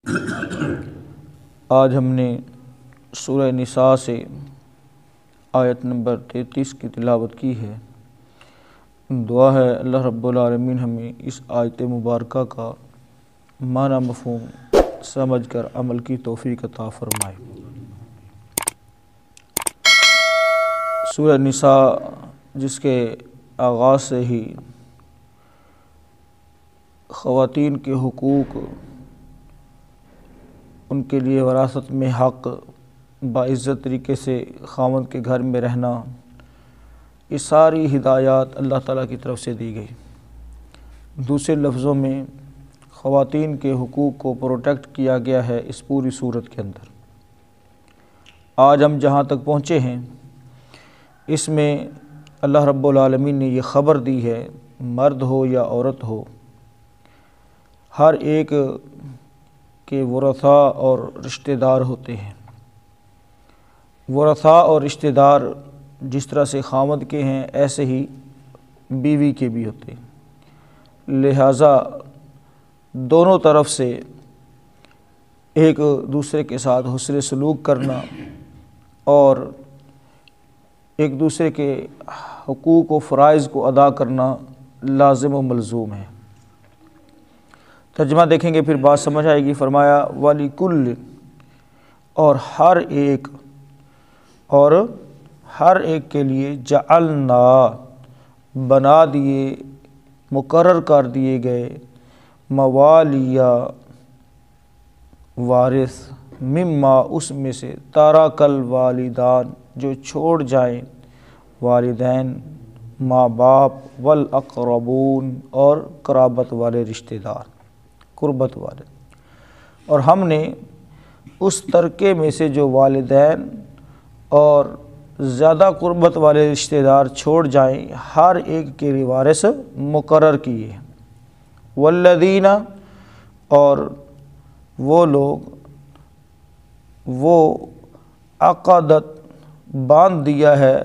آج ہم نے سورہ نساء سے آیت نمبر 33 کی تلاوت کی ہے۔ دعا ہے اللہ رب العالمین ہمیں اس آیت مبارکہ کا معنی مفہوم سمجھ کر عمل کی توفیق عطا فرمائے۔ سورہ نساء جس کے آغاز سے ہی خواتین کے حقوق، ان کے لیے وراثت میں حق، باعزت طریقے سے خاوند کے گھر میں رہنا، یہ ساری ہدایات اللہ تعالیٰ کی طرف سے دی گئی۔ دوسرے لفظوں میں خواتین کے حقوق کو پروٹیکٹ کیا گیا ہے اس پوری صورت کے اندر۔ آج ہم جہاں تک پہنچے ہیں اس میں اللہ رب العالمین نے یہ خبر دی ہے، مرد ہو یا عورت ہو، ہر ایک کے ورثاء اور رشتہ دار ہوتے ہیں۔ ورثاء اور رشتہ دار جس طرح سے خاوند کے ہیں ایسے ہی بیوی کے بھی ہوتے ہیں، لہٰذا دونوں طرف سے ایک دوسرے کے ساتھ حسن سلوک کرنا اور ایک دوسرے کے حقوق و فرائض کو ادا کرنا لازم و ملزوم ہے۔ ترجمہ دیکھیں گے پھر بات سمجھ آئے گی۔ فرمایا وَلِكُلٍّ، اور ہر ایک کے لیے جعلنا، بنا دیے، مقرر کر دیے گئے، موالیہ، وارث، مما، اس میں سے، ترک الوالدان، جو چھوڑ جائیں والدین، ماں باپ، والاقربون، اور قرابت والے رشتہ دار، قربت والے۔ اور ہم نے اس ترکے میں سے جو والدین اور زیادہ قربت والے رشتہ دار چھوڑ جائیں ہر ایک کے لیے وارث مقرر کیے۔ والذین، اور وہ لوگ، وہ عقدت، باندھ دیا ہے،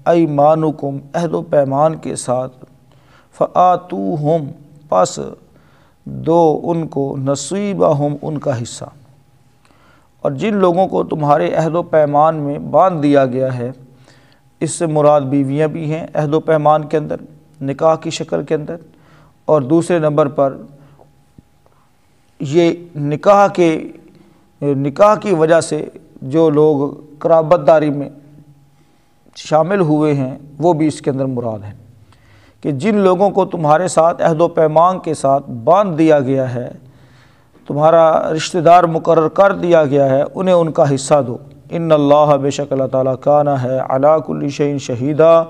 ایمانکم، عہد و پیمان کے ساتھ، فآتوہم، پس دو ان کو، نصیبہم، ان کا حصہ۔ اور جن لوگوں کو تمہارے عہد و پیمان میں باندھ دیا گیا ہے، اس سے مراد بیویاں بھی ہیں عہد و پیمان کے اندر، نکاح کی شکل کے اندر، اور دوسرے نمبر پر یہ نکاح کی وجہ سے جو لوگ قرابت داری میں شامل ہوئے ہیں وہ بھی اس کے اندر مراد ہیں، کہ جن لوگوں کو تمہارے ساتھ عہد و پیمان کے ساتھ باندھ دیا گیا ہے، تمہارا رشتہ دار مقرر کر دیا گیا ہے، انہیں ان کا حصہ دو۔ ان اللہ، بے شک اللہ تعالیٰ، کان ہے علی کل شیء شہیدا،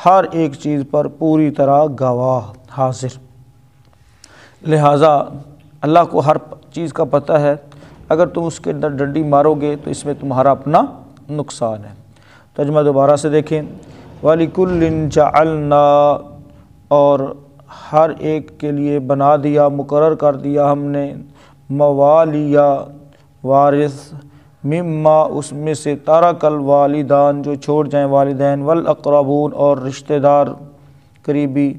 ہر ایک چیز پر پوری طرح گواہ، حاضر۔ لہٰذا اللہ کو ہر چیز کا پتہ ہے، اگر تم اس کے اندر ڈنڈی مارو گے تو اس میں تمہارا اپنا نقصان ہے۔ ترجمہ دوبارہ سے دیکھیں، وَلِكُلٍّ جَعَلْنَا، اور ہر ایک کے لیے بنا دیا، مقرر کر دیا ہم نے، موالیہ، وارث، مما، اس میں سے، ترک الوالدان، جو چھوڑ جائیں والدین، والاقربون، اور رشتہ دار قریبی،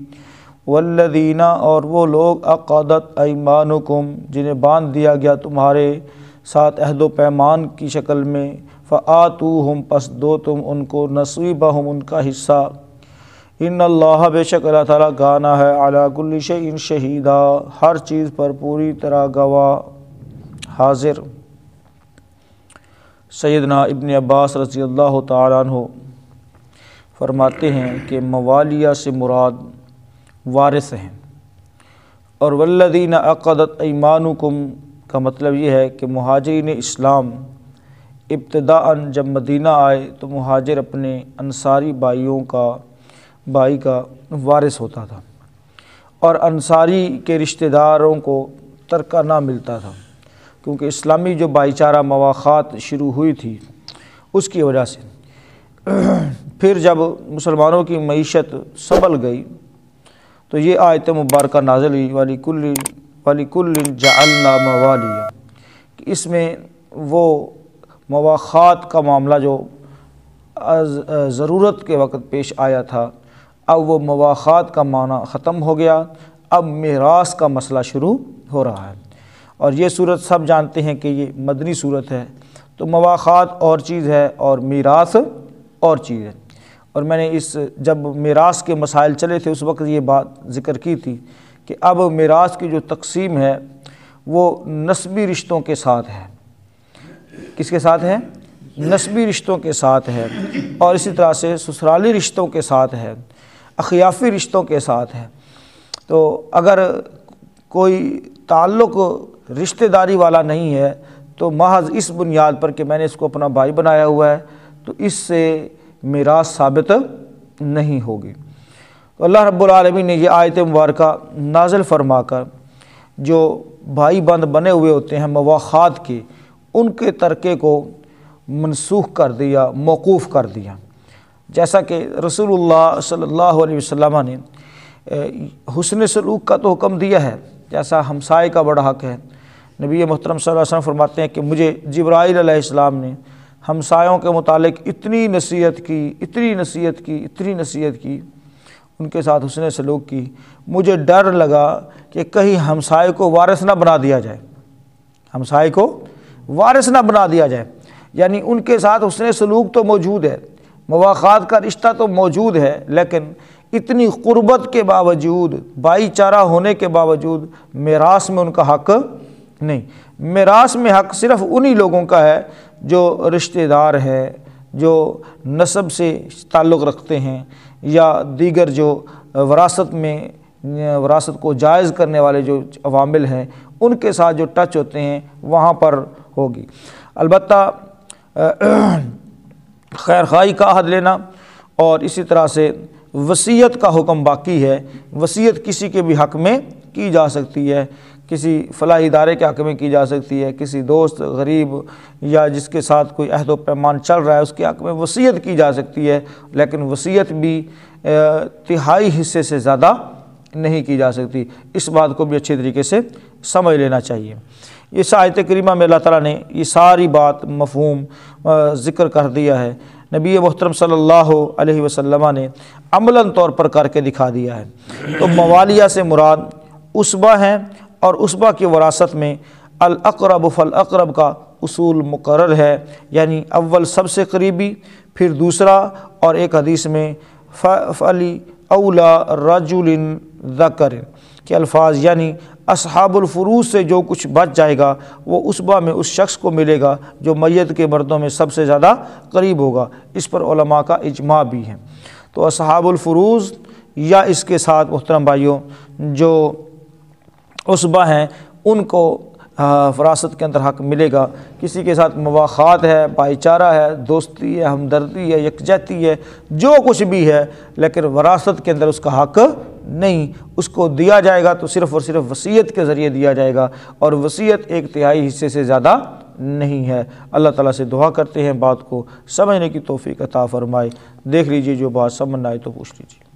والذین، اور وہ لوگ، عقدت ایمانکم، جنہیں باندھ دیا گیا تمہارے ساتھ عہد و پیمان کی شکل میں، فآتوہم، پس دو تم ان کو، نصیبہم، ان کا حصہ۔ ان اللہ، بے شک اللہ تعالیٰ، کانا ہے علی کل شیء شہیدا، ہر چیز پر پوری طرح گواہ، حاضر۔ سیدنا ابن عباس رضی اللہ تعالیٰ عنہ فرماتے ہیں کہ موالیہ سے مراد وارث ہیں، اور والذین عقدت ایمانکم کا مطلب یہ ہے کہ مہاجرین اسلام ابتداءً جب مدینہ آئے تو مہاجر اپنے انصاری بھائی کا وارث ہوتا تھا، اور انصاری کے رشتہ داروں کو ترکہ نہ ملتا تھا، کیونکہ اسلامی جو بھائی چارہ مواخات شروع ہوئی تھی اس کی وجہ سے۔ پھر جب مسلمانوں کی معیشت سنبھل گئی تو یہ آیت مبارکہ نازل ہوئی، وَلِكُلٍّ جَعَلْنَا مَوَالِيَ، کہ اس میں وہ مواخات کا معاملہ جو ضرورت کے وقت پیش آیا تھا، اب وہ مواخات کا معنی ختم ہو گیا، اب میراث کا مسئلہ شروع ہو رہا ہے۔ اور یہ صورت سب جانتے ہیں کہ یہ مدنی صورت ہے، تو مواخات اور چیز ہے اور میراث اور چیز ہے۔ اور میں نے جب میراث کے مسائل چلے تھے اس وقت یہ بات ذکر کی تھی کہ اب میراث کی جو تقسیم ہے وہ نسبی رشتوں کے ساتھ ہے۔ کس کے ساتھ ہے؟ نسبی رشتوں کے ساتھ ہے، اور اسی طرح سے سسرالی رشتوں کے ساتھ ہے، اخیافی رشتوں کے ساتھ ہے۔ تو اگر کوئی تعلق رشتہ داری والا نہیں ہے تو محض اس بنیاد پر کہ میں نے اس کو اپنا بھائی بنایا ہوا ہے تو اس سے میراث ثابت نہیں ہوگی۔ تو اللہ رب العالمین نے یہ آیت مبارکہ نازل فرما کر جو بھائی بند بنے ہوئے ہوتے ہیں مواخات کے، ان کے ترکے کو منسوخ کر دیا، موقوف کر دیا۔ جیسا کہ رسول اللہ صلی اللہ علیہ وسلم نے حسن سلوک کا تو حکم دیا ہے، جیسا ہمسائے کا بڑا حق ہے۔ نبی محترم صلی اللہ علیہ وسلم فرماتے ہیں کہ مجھے جبرائیل علیہ السلام نے ہمسایوں کے متعلق اتنی نصیحت کی، ان کے ساتھ حسن سلوک کی، مجھے ڈر لگا کہ کہیں ہمسائے کو وارث نہ بنا دیا جائے، ہمسائے کو وارث نہ بنا دیا جائے۔ یعنی ان کے ساتھ حسن سلوک تو موجود ہے، مواخات کا رشتہ تو موجود ہے، لیکن اتنی قربت کے باوجود، بھائی چارہ ہونے کے باوجود میراث میں ان کا حق نہیں۔ میراث میں حق صرف انہی لوگوں کا ہے جو رشتہ دار ہے، جو نسب سے تعلق رکھتے ہیں، یا دیگر جو وراثت کو جائز کرنے والے جو عوامل ہیں ان کے ساتھ جو ٹچ ہوتے ہیں وہاں پر ہوگی۔ البتہ خیر خواہی کا عہد لینا اور اسی طرح سے وصیت کا حکم باقی ہے۔ وصیت کسی کے بھی حق میں کی جا سکتی ہے، کسی فلاحی ادارے کے حق میں کی جا سکتی ہے، کسی دوست غریب یا جس کے ساتھ کوئی عہد و پیمان چل رہا ہے اس کے حق میں وصیت کی جا سکتی ہے، لیکن وصیت بھی تہائی حصے سے زیادہ نہیں کی جا سکتی۔ اس بات کو بھی اچھے طریقے سے سمجھ لینا چاہیے۔ اس آیت کریمہ میں اللہ تعالیٰ نے یہ ساری بات مفہوم ذکر کر دیا ہے، نبی محترم صلی اللہ علیہ وسلم نے عملاً طور پر کر کے دکھا دیا ہے۔ تو موالیہ سے مراد عصبہ ہیں، اور عصبہ کی وراثت میں الاقرب فالاقرب کا اصول مقرر ہے، یعنی اول سب سے قریبی، پھر دوسرا، اور ایک حدیث میں فلی اولا رجل ذکر کے الفاظ، یعنی اصحاب الفروض سے جو کچھ بچ جائے گا وہ عصبہ میں اس شخص کو ملے گا جو میت کے مردوں میں سب سے زیادہ قریب ہوگا۔ اس پر علماء کا اجماع بھی ہے۔ تو اصحاب الفروض یا اس کے ساتھ محترم بھائیوں جو عصبہ ہیں ان کو وراثت کے اندر حق ملے گا۔ کسی کے ساتھ مواخات ہے، بھائی چارہ ہے، دوستی ہے، ہمدردی ہے، یکجہتی ہے، جو کچھ بھی ہے، لیکن وراثت کے اندر اس کا حق نہیں۔ اس کو دیا جائے گا تو صرف اور صرف وصیت کے ذریعے دیا جائے گا، اور وصیت ایک تہائی حصے سے زیادہ نہیں ہے۔ اللہ تعالیٰ سے دعا کرتے ہیں بات کو سمجھنے کی توفیق عطا فرمائے۔ دیکھ لیجئے جو بات سمجھ نہ آئے تو پوچھ لیجئے۔